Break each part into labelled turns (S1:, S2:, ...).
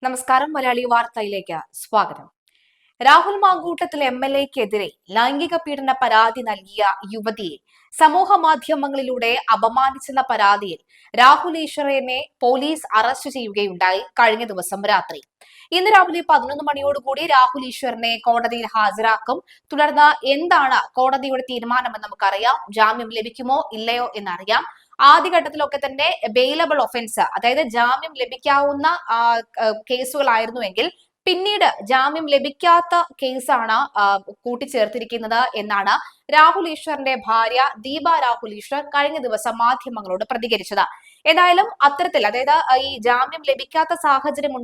S1: നമസ്കാരം. മലയാളി വാർത്തയിലേക്ക് സ്വാഗതം. രാഹുൽ മാങ്കൂട്ടത്തിൽ MLA-ക്കെതിരെ ലൈംഗിക പീഡന പരാതി നൽകിയ യുവതിയെ സമൂഹ മാധ്യമങ്ങളിലൂടെ അപമാനിച്ചെന്ന പരാതിയിൽ രാഹുൽ ഈശ്വറിനെ പോലീസ് അറസ്റ്റ് ചെയ്യുകയുണ്ടായി കഴിഞ്ഞ ദിവസം രാത്രി. ഇന്ന് രാവിലെ 11 മണിയോടുകൂടി രാഹുൽ ഈശ്വറിനെ കോടതിയിൽ ഹാജരാക്കും. തുടർന്ന് എന്താണ് കോടതിയുടെ തീരുമാനമെന്ന് നമുക്കറിയാം. ജാമ്യം ലഭിക്കുമോ ഇല്ലയോ എന്നറിയാം. ആദ്യഘട്ടത്തിലൊക്കെ തന്നെ ബെയിലബിൾ ഒഫൻസ്, അതായത് ജാമ്യം ലഭിക്കാവുന്ന കേസുകളായിരുന്നുവെങ്കിൽ പിന്നീട് ജാമ്യം ലഭിക്കാത്ത കേസാണ് കൂട്ടിച്ചേർത്തിരിക്കുന്നത് എന്നാണ് രാഹുൽ ഈശ്വറിന്റെ ഭാര്യ ദീപ രാഹുൽ ഈശ്വർ കഴിഞ്ഞ ദിവസം മാധ്യമങ്ങളോട് പ്രതികരിച്ചത്. ഏതായാലും അത്തരത്തിൽ, അതായത് ഈ ജാമ്യം ലഭിക്കാത്ത സാഹചര്യം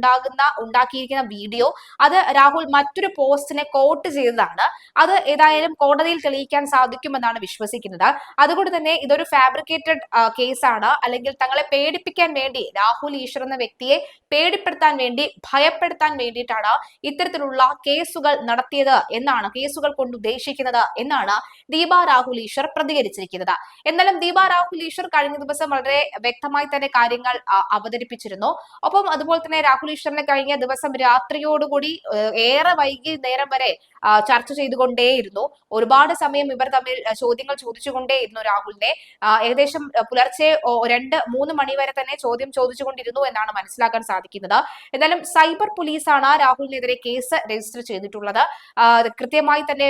S1: ഉണ്ടാക്കിയിരിക്കുന്ന വീഡിയോ അത് രാഹുൽ മറ്റൊരു പോസ്റ്റിനെ കോട്ട് ചെയ്തതാണ്. അത് ഏതായാലും കോടതിയിൽ തെളിയിക്കാൻ സാധിക്കുമെന്നാണ് വിശ്വസിക്കുന്നത്. അതുകൊണ്ട് തന്നെ ഇതൊരു ഫാബ്രിക്കേറ്റഡ് കേസാണ്, അല്ലെങ്കിൽ തങ്ങളെ പേടിപ്പിക്കാൻ വേണ്ടി രാഹുൽ ഈശ്വർ എന്ന വ്യക്തിയെ പേടിപ്പെടുത്താൻ വേണ്ടി, ഭയപ്പെടുത്താൻ വേണ്ടിയിട്ടാണ് ഇത്തരത്തിലുള്ള കേസുകൾ നടത്തിയത് എന്നാണ്, കേസുകൾ കൊണ്ട് ഉദ്ദേശിക്കുന്നത് എന്നാണ് ദീപ രാഹുൽ ഈശ്വർ പ്രതികരിച്ചിരിക്കുന്നത്. എന്നാലും ദീപ രാഹുൽ ഈശ്വർ കഴിഞ്ഞ ദിവസം വളരെ വ്യക്തമായി തന്നെ കാര്യങ്ങൾ അവതരിപ്പിച്ചിരുന്നു. ഒപ്പം അതുപോലെ തന്നെ രാഹുൽ ഈശ്വറിനെ കഴിഞ്ഞ ദിവസം രാത്രിയോടുകൂടി ഏറെ വൈകി നേരം വരെ ചർച്ച ചെയ്തുകൊണ്ടേയിരുന്നു. ഒരുപാട് സമയം ഇവർ തമ്മിൽ ചോദ്യങ്ങൾ ചോദിച്ചുകൊണ്ടേയിരുന്നു. രാഹുലിനെ ഏകദേശം പുലർച്ചെ 2-3 മണി വരെ തന്നെ ചോദ്യം ചോദിച്ചുകൊണ്ടിരുന്നു എന്നാണ് മനസ്സിലാക്കാൻ സാധിക്കുന്നത്. എന്നാലും സൈബർ പോലീസാണ് രാഹുലിനെതിരെ കേസ് രജിസ്റ്റർ ചെയ്തിട്ടുള്ളത്. കൃത്യമായി തന്നെ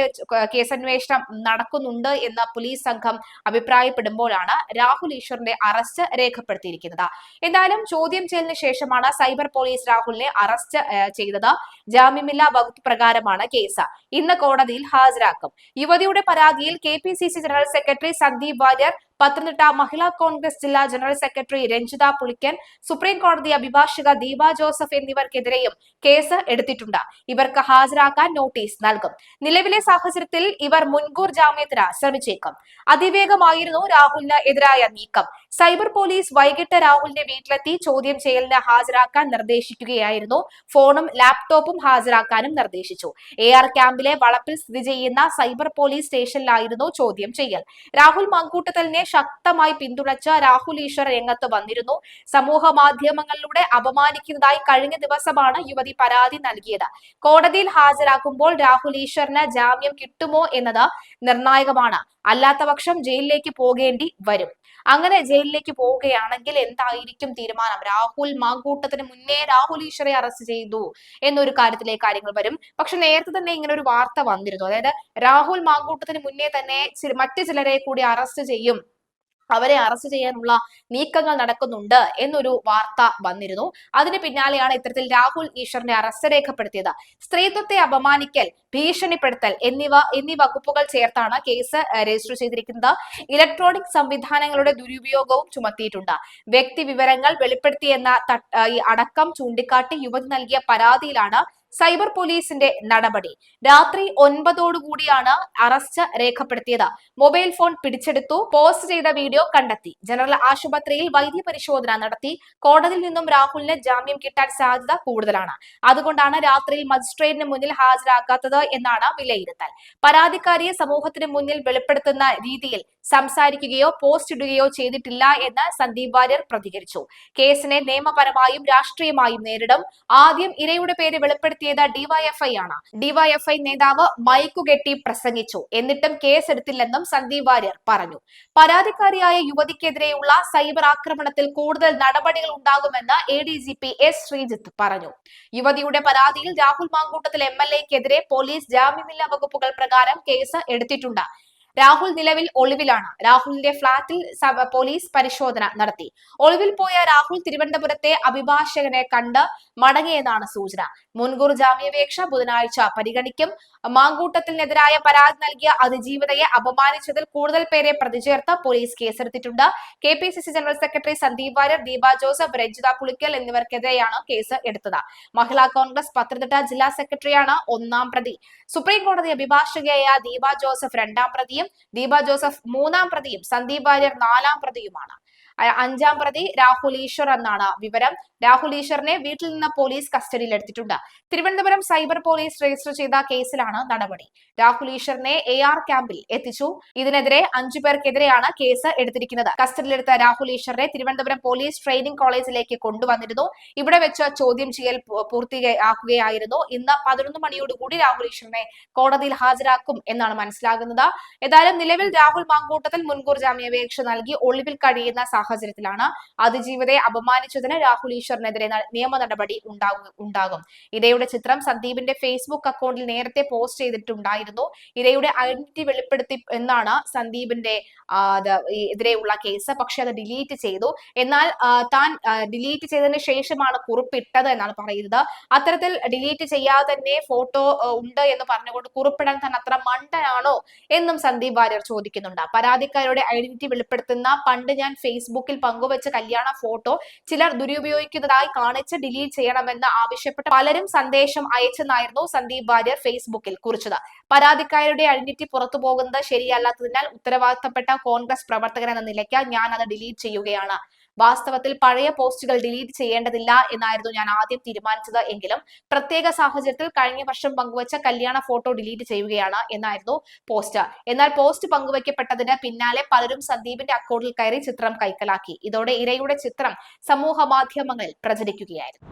S1: കേസന്വേഷണം നടക്കുന്നുണ്ട് എന്ന് പോലീസ് സംഘം അഭിപ്രായപ്പെടുമ്പോഴാണ് രാഹുൽ ഈശ്വറിന്റെ അറസ്റ്റ് രേഖപ്പെടുത്തിയിരിക്കുന്നത്. എന്തായാലും ചോദ്യം ചെയ്യലിന് ശേഷമാണ് സൈബർ പോലീസ് രാഹുലിനെ അറസ്റ്റ് ചെയ്തത്. ജാമ്യമില്ലാ വകുപ്പ് പ്രകാരമാണ് കേസ്. ഇന്ന് കോടതിയിൽ ഹാജരാക്കും. യുവതിയുടെ പരാതിയിൽ KPCC general secretary Sandeep Warrier, Pathanamthitta Mahila Congress ജില്ലാ general secretary Ranjitha Pulikkan, supreme കോടതി അഭിഭാഷക ദീപ ജോസഫ് എന്നിവർക്കെതിരെയും കേസ് എടുത്തിട്ടുണ്ട്. ഇവർക്ക് ഹാജരാക്കാൻ നോട്ടീസ് നൽകും. നിലവിലെ സാഹചര്യത്തിൽ ഇവർ മുൻകൂർ ജാമ്യത്തിന് ശ്രമിച്ചേക്കും. അതിവേഗമായിരുന്നു രാഹുലിന് എതിരായ നീക്കം. സൈബർ പോലീസ് വൈകിട്ട് രാഹുലിന്റെ വീട്ടിലെത്തി ചോദ്യം ചെയ്യലിന് ഹാജരാക്കാൻ നിർദ്ദേശിക്കുകയായിരുന്നു. ഫോണും ലാപ്ടോപ്പും ഹാജരാക്കാനും നിർദ്ദേശിച്ചു. AR ക്യാമ്പിലെ വളപ്പിൽ സ്ഥിതി ചെയ്യുന്ന സൈബർ പോലീസ് സ്റ്റേഷനിലായിരുന്നു ചോദ്യം ചെയ്യൽ. രാഹുൽ മാങ്കൂട്ടത്തലിനെ ശക്തമായി പിന്തുണച്ച് രാഹുൽ ഈശ്വർ രംഗത്ത് വന്നിരുന്നു. സമൂഹ മാധ്യമങ്ങളിലൂടെ അപമാനിക്കുന്നതായി കഴിഞ്ഞ ദിവസമാണ് യുവതി പരാതി നൽകിയത്. കോടതിയിൽ ഹാജരാക്കുമ്പോൾ രാഹുൽ ഈശ്വറിന് ജാമ്യം കിട്ടുമോ എന്നത് നിർണായകമാണ്. അല്ലാത്ത പക്ഷം ജയിലിലേക്ക് പോകേണ്ടി വരും. അങ്ങനെ ജയിലിലേക്ക് പോവുകയാണെങ്കിൽ എന്തായിരിക്കും തീരുമാനം? രാഹുൽ മാങ്കൂട്ടത്തിന് മുന്നേ രാഹുൽ ഈശ്വറെ അറസ്റ്റ് ചെയ്തു എന്നൊരു കാര്യത്തിലേക്ക് കാര്യങ്ങൾ വരും. പക്ഷെ നേരത്തെ തന്നെ ഇങ്ങനെ ഒരു വാർത്ത വന്നിരുന്നു. അതായത് രാഹുൽ മാങ്കൂട്ടത്തിന് മുന്നേ തന്നെ മറ്റു ചിലരെ കൂടി അറസ്റ്റ് ചെയ്യും, അവരെ അറസ്റ്റ് ചെയ്യാനുള്ള നീക്കങ്ങൾ നടക്കുന്നുണ്ട് എന്നൊരു വാർത്ത വന്നിരുന്നു. അതിന് പിന്നാലെയാണ് ഇത്തരത്തിൽ രാഹുൽ ഈശ്വറിന്റെ അറസ്റ്റ് രേഖപ്പെടുത്തിയത്. സ്ത്രീത്വത്തെ അപമാനിക്കൽ, ഭീഷണിപ്പെടുത്തൽ എന്നീ വകുപ്പുകൾ ചേർത്താണ് കേസ് രജിസ്റ്റർ ചെയ്തിരിക്കുന്നത്. ഇലക്ട്രോണിക് സംവിധാനങ്ങളുടെ ദുരുപയോഗവും ചുമത്തിയിട്ടുണ്ട്. വ്യക്തി വിവരങ്ങൾ വെളിപ്പെടുത്തിയെന്ന അടക്കം ചൂണ്ടിക്കാട്ടി യുവതി നൽകിയ പരാതിയിലാണ് സൈബർ പോലീസിന്റെ നടപടി. രാത്രി 9 അറസ്റ്റ് രേഖപ്പെടുത്തിയത്. മൊബൈൽ ഫോൺ പിടിച്ചെടുത്തു. പോസ്റ്റ് ചെയ്ത വീഡിയോ കണ്ടെത്തി. ജനറൽ ആശുപത്രിയിൽ വൈദ്യപരിശോധന നടത്തി. കോടതിയിൽ നിന്നും രാഹുലിന് ജാമ്യം കിട്ടാൻ സാധ്യത കൂടുതലാണ്. അതുകൊണ്ടാണ് രാത്രിയിൽ മജിസ്ട്രേറ്റിന് മുന്നിൽ ഹാജരാക്കാത്തത് എന്നാണ് വിലയിരുത്തൽ. പരാതിക്കാരിയെ സമൂഹത്തിന് മുന്നിൽ വെളിപ്പെടുത്തുന്ന രീതിയിൽ സംസാരിക്കുകയോ പോസ്റ്റ് ഇടുകയോ ചെയ്തിട്ടില്ല എന്ന് സന്ദീപ് വാര്യർ പ്രതികരിച്ചു. കേസിനെ നിയമപരമായും രാഷ്ട്രീയമായും നേരിടും. ആദ്യം ഇരയുടെ പേര് വെളിപ്പെടുത്തിയത് DYFI ആണ്. DYFI നേതാവ് മൈക്കുകെട്ടി പ്രസംഗിച്ചു. എന്നിട്ടും കേസ് എടുത്തില്ലെന്നും സന്ദീപ് വാര്യർ പറഞ്ഞു. പരാതിക്കാരിയായ യുവതിക്കെതിരെയുള്ള സൈബർ ആക്രമണത്തിൽ കൂടുതൽ നടപടികൾ ഉണ്ടാകുമെന്ന് ADGP S ശ്രീജിത്ത് പറഞ്ഞു. യുവതിയുടെ പരാതിയിൽ രാഹുൽ മാങ്കൂട്ടത്തിൽ MLA-ക്കെതിരെ പോലീസ് ജാമ്യമില്ലാ വകുപ്പുകൾ പ്രകാരം കേസ് എടുത്തിട്ടുണ്ട്. രാഹുൽ നിലവിൽ ഒളിവിലാണ്. രാഹുലിന്റെ ഫ്ളാറ്റിൽ പോലീസ് പരിശോധന നടത്തി. ഒളിവിൽ പോയ രാഹുൽ തിരുവനന്തപുരത്തെ അഭിഭാഷകനെ കണ്ട് മടങ്ങിയെന്നാണ് സൂചന. മുൻകൂർ ജാമ്യാപേക്ഷ ബുധനാഴ്ച പരിഗണിക്കും. മാങ്കൂട്ടത്തിനെതിരായ പരാതി നൽകിയ അതിജീവിതയെ അപമാനിച്ചതിൽ കൂടുതൽ പേരെ പ്രതിചേർത്ത് പോലീസ് കേസെടുത്തിട്ടുണ്ട്. KPCC general secretary Sandeep Warrier, Deepa Joseph, Ranjitha Pulikkal എന്നിവർക്കെതിരെയാണ് കേസ് എടുത്തത്. മഹിളാ കോൺഗ്രസ് പത്തനംതിട്ട ജില്ലാ സെക്രട്ടറിയാണ് 1-ാം പ്രതി. സുപ്രീം കോടതി അഭിഭാഷകയായ ദീപ ജോസഫ് 2-ാം പ്രതിയും ദീപ ജോസഫ് 3-ാം പ്രതിയും സന്ദീപ് വാര്യർ 4-ാം പ്രതിയുമാണ്. അഞ്ചാം പ്രതി രാഹുൽ ഈശ്വർ എന്നാണ് വിവരം. രാഹുൽ ഈശ്വറിനെ വീട്ടിൽ നിന്ന് പോലീസ് കസ്റ്റഡിയിൽ എടുത്തിട്ടുണ്ട്. തിരുവനന്തപുരം സൈബർ പോലീസ് രജിസ്റ്റർ ചെയ്ത കേസിലാണ് നടപടി. രാഹുൽ ഈശ്വറിനെ AR ക്യാമ്പിൽ എത്തിച്ചു. ഇതിനെതിരെ 5 പേർക്കെതിരെയാണ് കേസ് എടുത്തിരിക്കുന്നത്. കസ്റ്റഡിയിലെടുത്ത രാഹുൽ ഈശ്വറിനെ തിരുവനന്തപുരം പോലീസ് ട്രെയിനിംഗ് കോളേജിലേക്ക് കൊണ്ടുവന്നിരുന്നു. ഇവിടെ വെച്ച് ചോദ്യം ചെയ്യൽ പൂർത്തിയാക്കുകയായിരുന്നു. ഇന്ന് 11 മണിയോടുകൂടി രാഹുൽ ഈശ്വറിനെ കോടതിയിൽ ഹാജരാക്കും എന്നാണ് മനസ്സിലാകുന്നത്. ഏതായാലും നിലവിൽ രാഹുൽ മാങ്കൂട്ടത്തിൽ മുൻകൂർ ജാമ്യാപേക്ഷ നൽകി ഒളിവിൽ കഴിയുന്ന സാഹചര്യത്തിലാണ്. അതിജീവിതയെ അപമാനിച്ചതിന് രാഹുൽ ഈശ്വറിനെതിരെ നിയമ നടപടി ഉണ്ടാകും. ഇരയുടെ ചിത്രം സന്ദീപിന്റെ ഫേസ്ബുക്ക് അക്കൗണ്ടിൽ നേരത്തെ പോസ്റ്റ് ചെയ്തിട്ടുണ്ടായിരുന്നു. ഇരയുടെ ഐഡന്റിറ്റി വെളിപ്പെടുത്തി എന്നാണ് സന്ദീപിന്റെ എതിരെയുള്ള കേസ്. പക്ഷെ അത് ഡിലീറ്റ് ചെയ്തു. എന്നാൽ താൻ ഡിലീറ്റ് ചെയ്തതിന് ശേഷമാണ് കുറിപ്പിട്ടത് എന്നാണ് പറയുന്നത്. അത്തരത്തിൽ ഡിലീറ്റ് ചെയ്യാതെ തന്നെ ഫോട്ടോ ഉണ്ട് എന്ന് പറഞ്ഞുകൊണ്ട് കുറിപ്പിടാൻ താൻ അത്ര മണ്ടനാണോ എന്നും സന്ദീപ് വാര്യർ ചോദിക്കുന്നുണ്ട്. പരാതിക്കാരുടെ ഐഡന്റിറ്റി വെളിപ്പെടുത്തുന്ന പണ്ട് ഞാൻ ഫേസ്ബുക്കിൽ പങ്കുവച്ച കല്യാണ ഫോട്ടോ ചിലർ ദുരുപയോഗിക്കുന്നതായി കാണിച്ച് ഡിലീറ്റ് ചെയ്യണമെന്ന് ആവശ്യപ്പെട്ട് പലരും സന്ദേശം അയച്ചെന്നായിരുന്നു സന്ദീപ് വാര്യർ ഫേസ്ബുക്കിൽ കുറിച്ചത്. പരാതിക്കാരുടെ ഐഡന്റിറ്റി പുറത്തു പോകുന്നത് ശരിയല്ലാത്തതിനാൽ ഉത്തരവാദിത്തപ്പെട്ട കോൺഗ്രസ് പ്രവർത്തകൻ എന്ന നിലയ്ക്ക് ഞാൻ അത് ഡിലീറ്റ് ചെയ്യുകയാണ്. വാസ്തവത്തിൽ പഴയ പോസ്റ്റുകൾ ഡിലീറ്റ് ചെയ്യേണ്ടതില്ല എന്നായിരുന്നു ഞാൻ ആദ്യം തീരുമാനിച്ചത്. എങ്കിലും പ്രത്യേക സാഹചര്യത്തിൽ കഴിഞ്ഞ വർഷം പങ്കുവച്ച കല്യാണ ഫോട്ടോ ഡിലീറ്റ് ചെയ്യുകയാണ് എന്നായിരുന്നു പോസ്റ്റ്. എന്നാൽ പോസ്റ്റ് പങ്കുവയ്ക്കപ്പെട്ടതിന് പിന്നാലെ പലരും സന്ദീപിന്റെ അക്കൗണ്ടിൽ കയറി ചിത്രം കൈക്കലാക്കി. ഇതോടെ ഇരയുടെ ചിത്രം സമൂഹ മാധ്യമങ്ങളിൽ പ്രചരിക്കുകയായിരുന്നു.